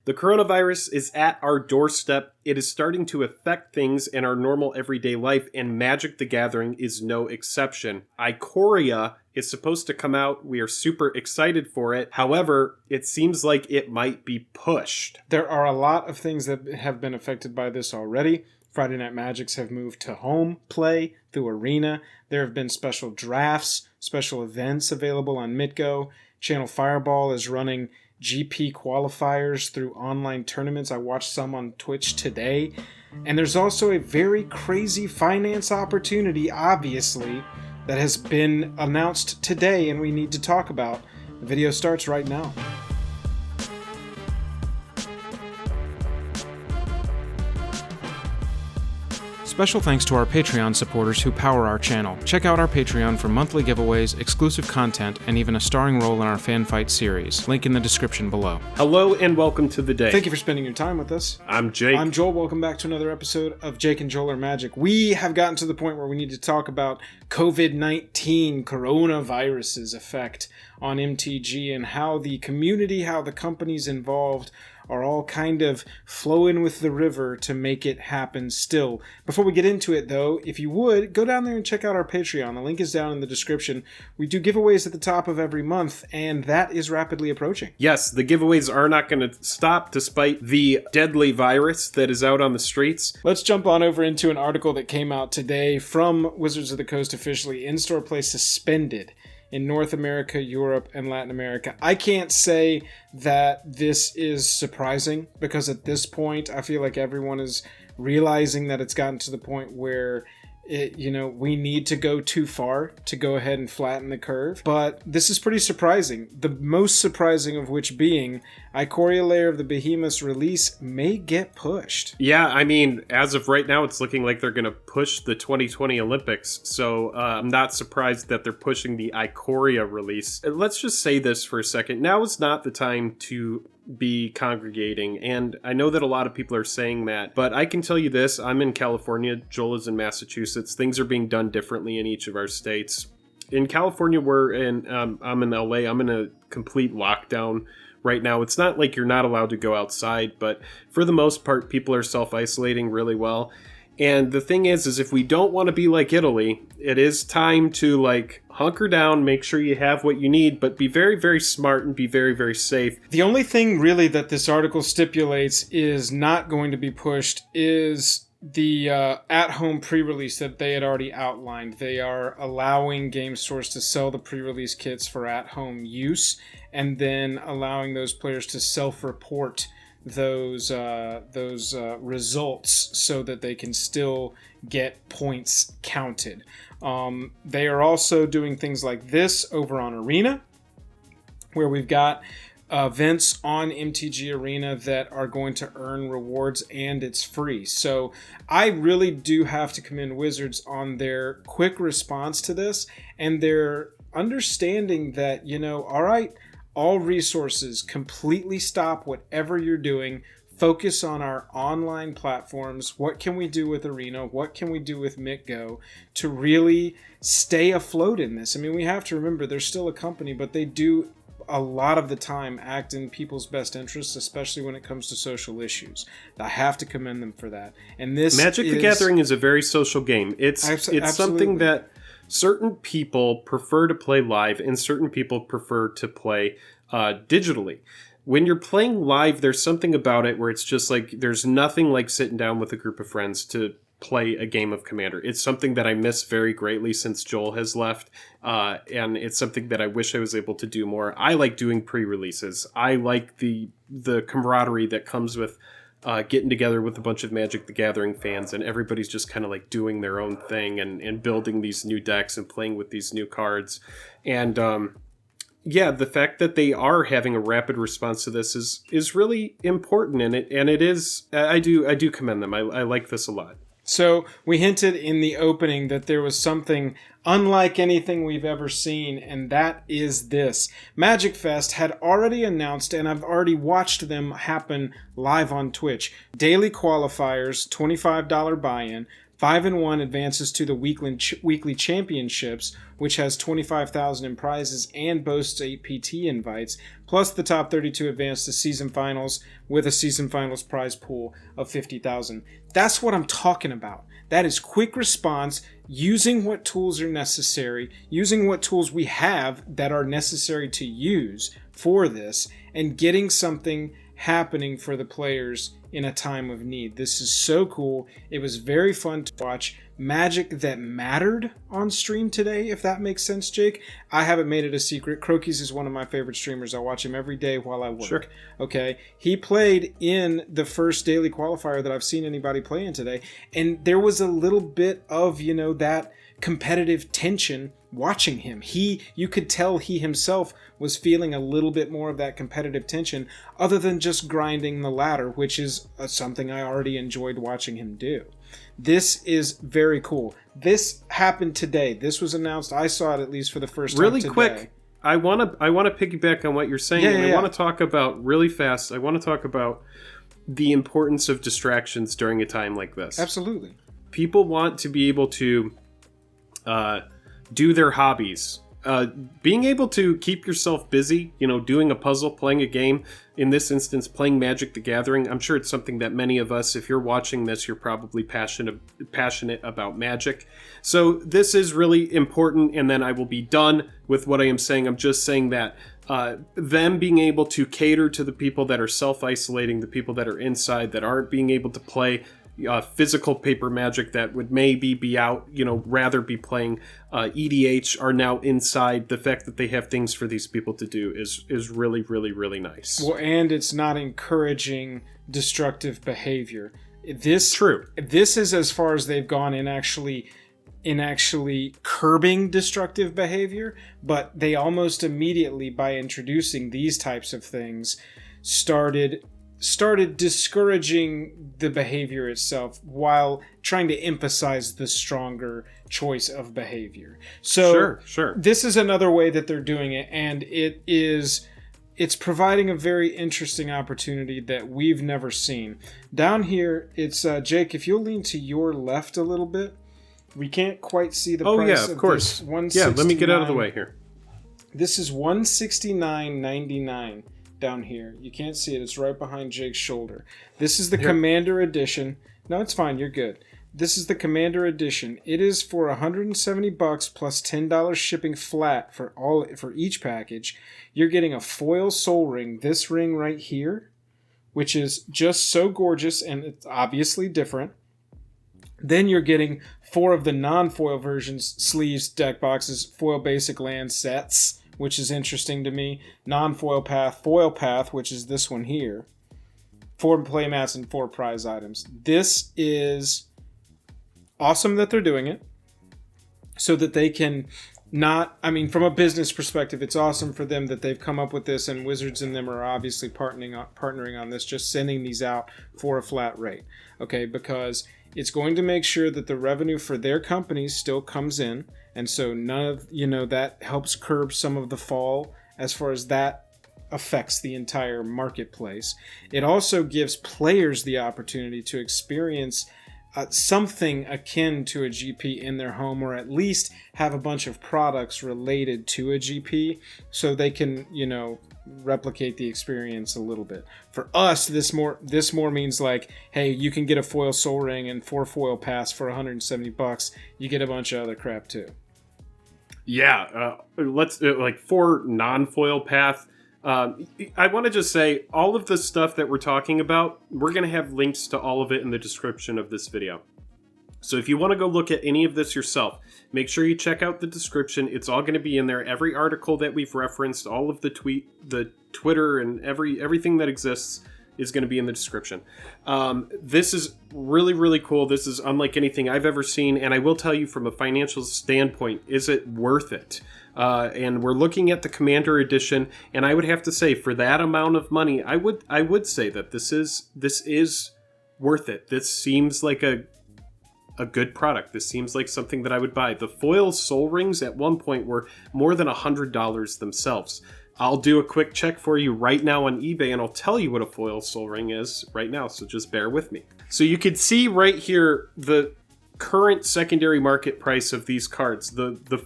The coronavirus is at our doorstep. It is starting to affect things in our normal everyday life, and Magic the Gathering is no exception. Ikoria is supposed to come out. We are super excited for it. However, it seems like it might be pushed. There are a lot of things that have been affected by this already. Friday Night Magics have moved to home play through Arena. There have been special drafts, special events available on MitGo. Channel Fireball is running GP qualifiers through online tournaments. I watched some on Twitch today. And there's also a very crazy finance opportunity, obviously, that has been announced today and we need to talk about. The video starts right now. Special thanks to our Patreon supporters who power our channel. Check out our Patreon for monthly giveaways, exclusive content, and even a starring role in our fan fight series. Link in the description below. Hello and welcome to the day. Thank you for spending your time with us. I'm Jake. I'm Joel. Welcome back to another episode of Jake and Joel Are Magic. We have gotten to the point where we need to talk about COVID-19, coronavirus's effect on MTG and how the community, how the companies involved are all kind of flowing with the river to make it happen still. Before we get into it, though, if you would, go down there and check out our Patreon. The link is down in the description. We do giveaways at the top of every month, and that is rapidly approaching. Yes, the giveaways are not going to stop despite the deadly virus that is out on the streets. Let's jump on over into an article that came out today from Wizards of the Coast officially. In-store play suspended in North America, Europe, and Latin America. I can't say that this is surprising because at this point, I feel like everyone is realizing that it's gotten to the point where we need to go too far to go ahead and flatten the curve. But this is pretty surprising. The most surprising of which being Ikoria Lair of the Behemoth's release may get pushed. Yeah, I mean, as of right now, it's looking like they're going to push the 2020 Olympics. So I'm not surprised that they're pushing the Ikoria release. Let's just say this for a second. Now is not the time to be congregating, and I know that a lot of people are saying that, but I can tell you this: I'm in California, Joel is in Massachusetts. Things are being done differently in each of our states. In California, I'm in LA. I'm in a complete lockdown right now. It's not like you're not allowed to go outside, but for the most part, people are self-isolating really well. And the thing is if we don't want to be like Italy, it is time to hunker down, make sure you have what you need, but be very, very smart and be very, very safe. The only thing really that this article stipulates is not going to be pushed is the at-home pre-release that they had already outlined. They are allowing game stores to sell the pre-release kits for at-home use and then allowing those players to self-report those results so that they can still get points counted. They are also doing things like this over on Arena, where we've got events on MTG Arena that are going to earn rewards and it's free. So I really do have to commend Wizards on their quick response to this and their understanding that, all right, all resources, completely stop whatever you're doing. Focus on our online platforms. What can we do with Arena? What can we do with MitGo to really stay afloat in this? I mean, we have to remember they're still a company, but they do a lot of the time act in people's best interests, especially when it comes to social issues. I have to commend them for that. And this Magic the Gathering is a very social game. It's something that certain people prefer to play live and certain people prefer to play digitally. When you're playing live, there's something about it where it's just there's nothing like sitting down with a group of friends to play a game of Commander. It's something that I miss very greatly since Joel has left, and it's something that I wish I was able to do more. I like doing pre-releases. I like the camaraderie that comes with getting together with a bunch of Magic the Gathering fans, and everybody's just kind of doing their own thing and building these new decks and playing with these new cards. And the fact that they are having a rapid response to this is really important, and it is. I do commend them. I like this a lot. So we hinted in the opening that there was something unlike anything we've ever seen, and that is this. Magicfest had already announced, and I've already watched them happen live on Twitch, daily qualifiers, $25 buy-in, 5-1 advances to the weekly championships, which has 25,000 in prizes and boasts 8 PT invites, plus the top 32 advance to season finals with a season finals prize pool of 50,000. That's what I'm talking about. That is quick response, using what tools are necessary, using what tools we have that are necessary to use for this, and getting something happening for the players in a time of need. This is so cool. It was very fun to watch. Magic that mattered on stream today, if that makes sense, Jake. I haven't made it a secret. Crokies is one of my favorite streamers. I watch him every day while I work. Sure. Okay. He played in the first daily qualifier that I've seen anybody play in today. And there was a little bit of, that competitive tension watching him. You could tell he himself was feeling a little bit more of that competitive tension, other than just grinding the ladder, which is something I already enjoyed watching him do. This is very cool. This happened today. This was announced. I saw it at least for the first time really today. Quick. I want to piggyback on what you're saying. I want to talk about really fast. I want to talk about the importance of distractions during a time like this. Absolutely. People want to be able to do their hobbies. Being able to keep yourself busy, doing a puzzle, playing a game, in this instance, playing Magic the Gathering. I'm sure it's something that many of us, if you're watching this, you're probably passionate about Magic. So this is really important, and then I will be done with what I am saying. I'm just saying that them being able to cater to the people that are self-isolating, the people that are inside, that aren't being able to play physical paper Magic, that would maybe be out, rather be playing EDH, are now inside. The fact that they have things for these people to do is really, really, really nice. Well, and it's not encouraging destructive behavior. True. This is as far as they've gone in actually curbing destructive behavior, but they almost immediately, by introducing these types of things, started discouraging the behavior itself while trying to emphasize the stronger choice of behavior. So sure. This is another way that they're doing it, and it's providing a very interesting opportunity that we've never seen. Down here, it's Jake, if you'll lean to your left a little bit, we can't quite see the price. Oh yeah, of course. Yeah, let me get out of the way here. This is $169.99. Down here. You can't see it. It's right behind Jake's shoulder. This is the Commander Edition. No, it's fine. You're good. This is the Commander Edition. It is for $170 plus $10 shipping flat for each package. You're getting a foil soul ring, this ring right here, which is just so gorgeous, and it's obviously different. Then you're getting 4 of the non-foil versions, sleeves, deck boxes, foil basic land sets, which is interesting to me. Non-foil path, foil path, which is this one here. 4 playmats and 4 prize items. This is awesome that they're doing it, so that they can from a business perspective, it's awesome for them that they've come up with this, and Wizards and them are obviously partnering on this, just sending these out for a flat rate. Okay, because it's going to make sure that the revenue for their companies still comes in, and so none of, that helps curb some of the fall as far as that affects the entire marketplace. It also gives players the opportunity to experience something akin to a GP in their home, or at least have a bunch of products related to a GP, so they can, replicate the experience a little bit. For us, this more means like, hey, you can get a foil soul ring and 4 foil paths for $170. You get a bunch of other crap too. Yeah, let's 4 non-foil path. I want to just say, all of the stuff that we're talking about, we're going to have links to all of it in the description of this video. So if you want to go look at any of this yourself, make sure you check out the description. It's all going to be in there. Every article that we've referenced, all of the Twitter, and everything that exists is going to be in the description. This is really, really cool. This is unlike anything I've ever seen. And I will tell you, from a financial standpoint, is it worth it? And we're looking at the Commander Edition, and I would have to say, for that amount of money, I would say that this is worth it. This seems like a good product. This seems like something that I would buy. The foil soul rings at one point were more than $100 themselves. I'll do a quick check for you right now on eBay, and I'll tell you what a foil soul ring is right now, so just bear with me. So you can see right here, the current secondary market price of these cards. The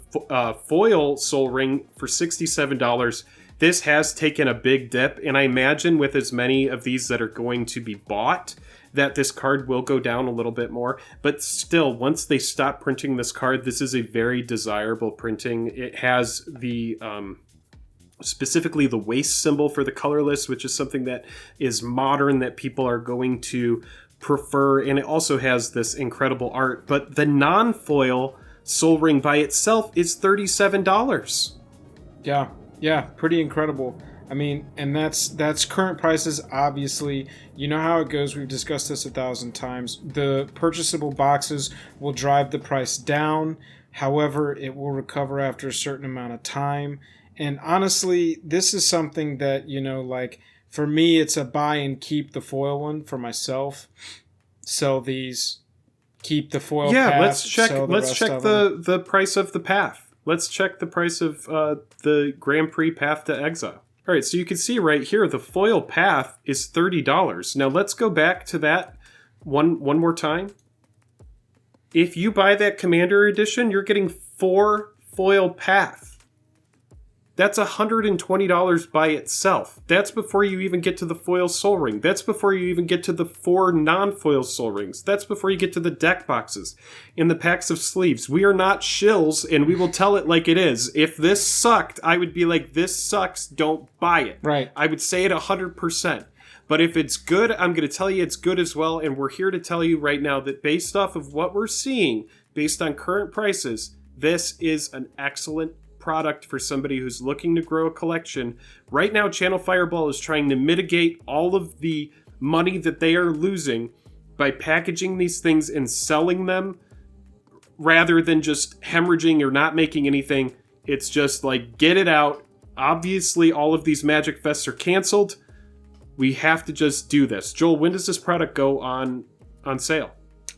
foil Soul Ring for $67. This has taken a big dip, and I imagine with as many of these that are going to be bought, that this card will go down a little bit more. But still, once they stop printing this card, this is a very desirable printing. It has the specifically the waist symbol for the colorless, which is something that is modern that people are going to prefer, and it also has this incredible art. But the non-foil Soul Ring by itself is $37. Yeah, pretty incredible. I mean, and that's current prices. Obviously, you know how it goes. We've discussed this 1,000 times. The purchasable boxes will drive the price down. However, it will recover after a certain amount of time. And honestly, this is something that, you know, like, for me, it's a buy and keep the foil one for myself. Sell these, keep the foil path. Let's check the price of the path. Let's check the price of the Grand Prix Path to Exile. All right, so you can see right here, the foil path is $30. Now let's go back to that one more time. If you buy that Commander Edition, you're getting 4 foil path. That's $120 by itself. That's before you even get to the foil Soul Ring. That's before you even get to the 4 non-foil Soul Rings. That's before you get to the deck boxes and the packs of sleeves. We are not shills, and we will tell it like it is. If this sucked, I would be like, this sucks, don't buy it. Right. I would say it 100%. But if it's good, I'm going to tell you it's good as well, and we're here to tell you right now that based off of what we're seeing, based on current prices, this is an excellent product for somebody who's looking to grow a collection. Right now, Channel Fireball is trying to mitigate all of the money that they are losing by packaging these things and selling them rather than just hemorrhaging or not making anything. It's just like, get it out. Obviously, all of these Magicfests are canceled. We have to just do this. Joel, when does this product go on sale?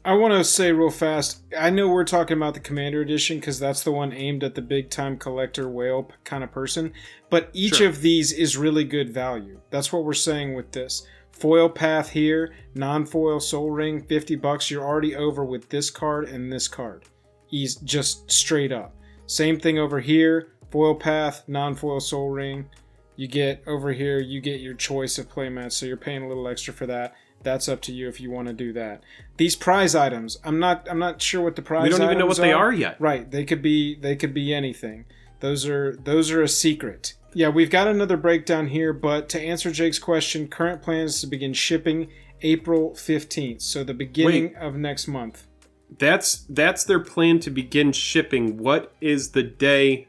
I want to say real fast, I know we're talking about the Commander Edition because that's the one aimed at the big-time collector whale kind of person, but each of these is really good value. That's what we're saying with this. Foil path here, non-foil Soul Ring, $50. You're already over with this card and this card. He's just straight up. Same thing over here, foil path, non-foil Soul Ring. You get over here, you get your choice of playmats, so you're paying a little extra for that. That's up to you if you want to do that. These prize items, I'm not sure what the prize items are. We don't even know what they are yet. Right, they could be anything. Those are a secret. Yeah, we've got another breakdown here, but to answer Jake's question, current plans to begin shipping April 15th, so the beginning of next month. That's their plan to begin shipping. What is the day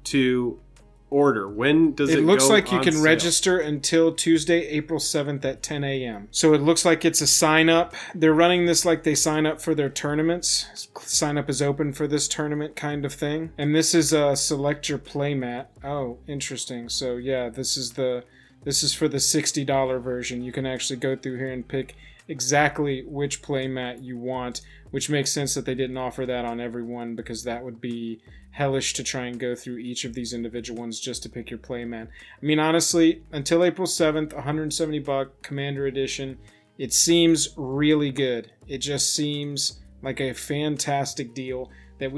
to order? When does it go on sale? It looks like you can register until Tuesday, April 7th at 10 a.m. So it looks like it's a sign up. They're running this like they sign up for their tournaments. Sign up is open for this tournament kind of thing. And this is a select your playmat. Oh, interesting. So yeah, this is for the $60 version. You can actually go through here and pick exactly which playmat you want, which makes sense that they didn't offer that on every one because that would be hellish to try and go through each of these individual ones just to pick your playmat. I mean, honestly, until April 7th, $170 Commander Edition, it seems really good. It just seems like a fantastic deal that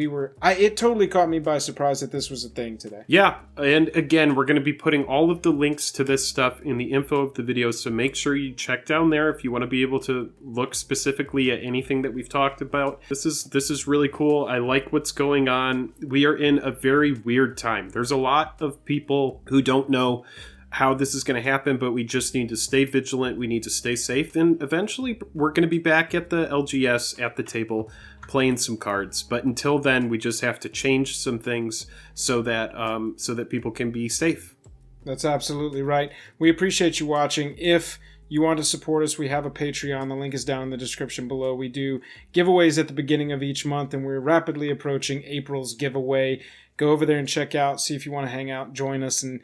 it totally caught me by surprise that this was a thing today. Yeah, and again, we're going to be putting all of the links to this stuff in the info of the video, so make sure you check down there if you want to be able to look specifically at anything that we've talked about. This is really cool. I like what's going on. We are in a very weird time. There's a lot of people who don't know how this is going to happen, but we just need to stay vigilant. We need to stay safe, and eventually we're going to be back at the LGS at the table playing some cards. But until then, we just have to change some things so that people can be safe. That's absolutely right. We appreciate you watching. If you want to support us, we have a Patreon. The link is down in the description below. We do giveaways at the beginning of each month, and we're rapidly approaching April's giveaway. Go over there and check out, see if you want to hang out, join us, and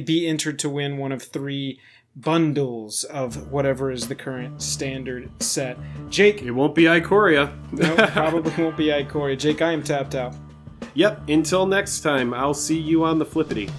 be entered to win one of 3 bundles of whatever is the current standard set. Jake. It won't be Ikoria. No, probably won't be Ikoria. Jake, I am tapped out. Yep, until next time, I'll see you on the flippity.